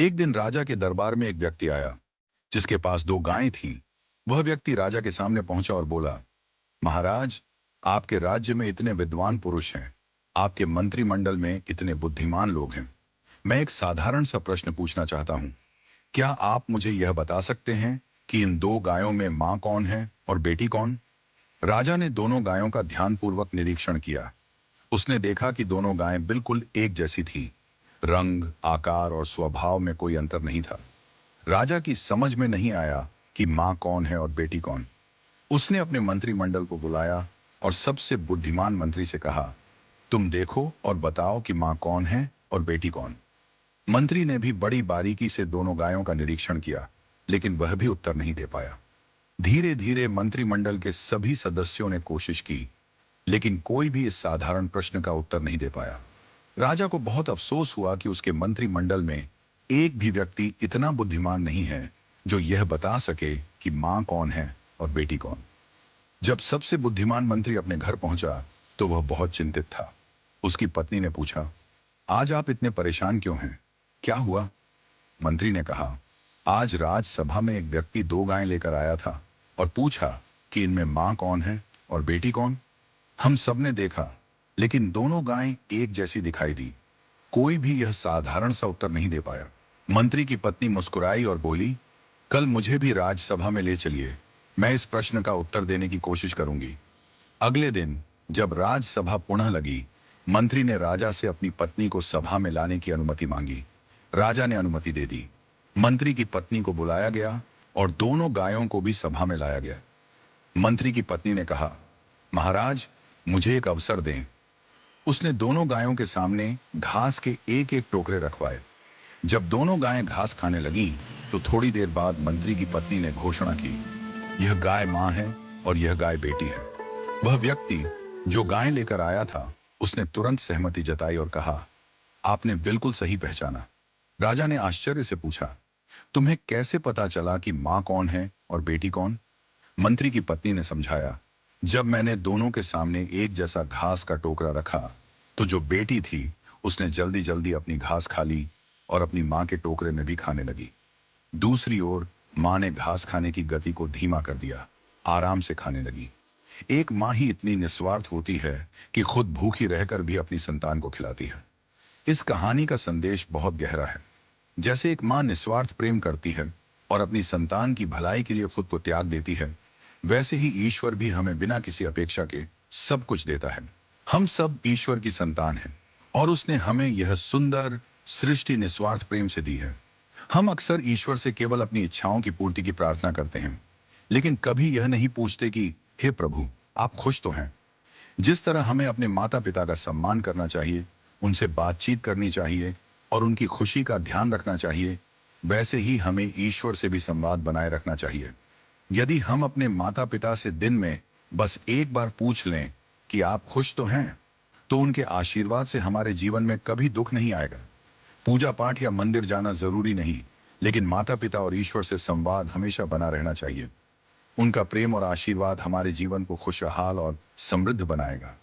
एक दिन राजा के दरबार में एक व्यक्ति आया जिसके पास दो गायें थीं। वह व्यक्ति राजा के सामने पहुंचा और बोला, महाराज, आपके राज्य में इतने विद्वान पुरुष हैं, आपके मंत्रिमंडल में इतने बुद्धिमान लोग हैं। मैं एक साधारण सा प्रश्न पूछना चाहता हूं। क्या आप मुझे यह बता सकते हैं कि इन दो गायों में मां कौन है और बेटी कौन? राजा ने दोनों गायों का ध्यानपूर्वक निरीक्षण किया। उसने देखा कि दोनों गायें बिल्कुल एक जैसी थीं। रंग, आकार और स्वभाव में कोई अंतर नहीं था। राजा की समझ में नहीं आया कि मां कौन है और बेटी कौन। उसने अपने मंत्रिमंडल को बुलाया और सबसे बुद्धिमान मंत्री से कहा, तुम देखो और बताओ कि मां कौन है और बेटी कौन। मंत्री ने भी बड़ी बारीकी से दोनों गायों का निरीक्षण किया, लेकिन वह भी उत्तर नहीं दे पाया। धीरे धीरे मंत्रिमंडल के सभी सदस्यों ने कोशिश की, लेकिन कोई भी इस साधारण प्रश्न का उत्तर नहीं दे पाया। राजा को बहुत अफसोस हुआ कि उसके मंत्रिमंडल में एक भी व्यक्ति इतना बुद्धिमान नहीं है जो यह बता सके कि मां कौन है और बेटी कौन। जब सबसे बुद्धिमान मंत्री अपने घर पहुंचा तो वह बहुत चिंतित था। उसकी पत्नी ने पूछा, आज आप इतने परेशान क्यों हैं? क्या हुआ? मंत्री ने कहा, आज राजसभा में एक व्यक्ति दो गायें लेकर आया था और पूछा कि इनमें मां कौन है और बेटी कौन। हम सबने देखा, लेकिन दोनों गायें एक जैसी दिखाई दी। कोई भी यह साधारण सा उत्तर नहीं दे पाया। मंत्री की पत्नी मुस्कुराई और बोली, कल मुझे भी राजसभा में ले चलिए, मैं इस प्रश्न का उत्तर देने की कोशिश करूंगी। अगले दिन जब राजसभा पुनः लगी, मंत्री ने राजा से अपनी पत्नी को सभा में लाने की अनुमति मांगी। राजा ने अनुमति दे दी। मंत्री की पत्नी को बुलाया गया और दोनों गायों को भी सभा में लाया गया। मंत्री की पत्नी ने कहा, महाराज, मुझे एक अवसर दें। उसने दोनों गायों के सामने घास के एक एक टोकरे रखवाए। जब दोनों गायें घास खाने लगीं, तो थोड़ी देर बाद मंत्री की पत्नी ने घोषणा की, यह गाय मां है और यह गाय बेटी है। वह व्यक्ति जो गायें लेकर आया था, उसने तुरंत सहमति जताई और कहा, आपने बिल्कुल सही पहचाना। राजा ने आश्चर्य से पूछा, तुम्हें कैसे पता चला कि मां कौन है और बेटी कौन? मंत्री की पत्नी ने समझाया, जब मैंने दोनों के सामने एक जैसा घास का टोकरा रखा, तो जो बेटी थी उसने जल्दी जल्दी अपनी घास खा ली और अपनी मां के टोकरे में भी खाने लगी। दूसरी ओर मां ने घास खाने की गति को धीमा कर दिया, आराम से खाने लगी। एक मां ही इतनी निस्वार्थ होती है कि खुद भूखी रहकर भी अपनी संतान को खिलाती है। इस कहानी का संदेश बहुत गहरा है। जैसे एक मां निस्वार्थ प्रेम करती है और अपनी संतान की भलाई के लिए खुद को त्याग देती है, वैसे ही ईश्वर भी हमें बिना किसी अपेक्षा के सब कुछ देता है। हम सब ईश्वर की संतान हैं और उसने हमें यह सुंदर सृष्टि निस्वार्थ प्रेम से दी है। हम अक्सर ईश्वर से केवल अपनी इच्छाओं की पूर्ति की प्रार्थना करते हैं, लेकिन कभी यह नहीं पूछते कि हे प्रभु, आप खुश तो हैं? जिस तरह हमें अपने माता पिता का सम्मान करना चाहिए, उनसे बातचीत करनी चाहिए और उनकी खुशी का ध्यान रखना चाहिए, वैसे ही हमें ईश्वर से भी संवाद बनाए रखना चाहिए। यदि हम अपने माता पिता से दिन में बस एक बार पूछ लें कि आप खुश तो हैं, तो उनके आशीर्वाद से हमारे जीवन में कभी दुख नहीं आएगा। पूजा पाठ या मंदिर जाना जरूरी नहीं, लेकिन माता पिता और ईश्वर से संवाद हमेशा बना रहना चाहिए। उनका प्रेम और आशीर्वाद हमारे जीवन को खुशहाल और समृद्ध बनाएगा।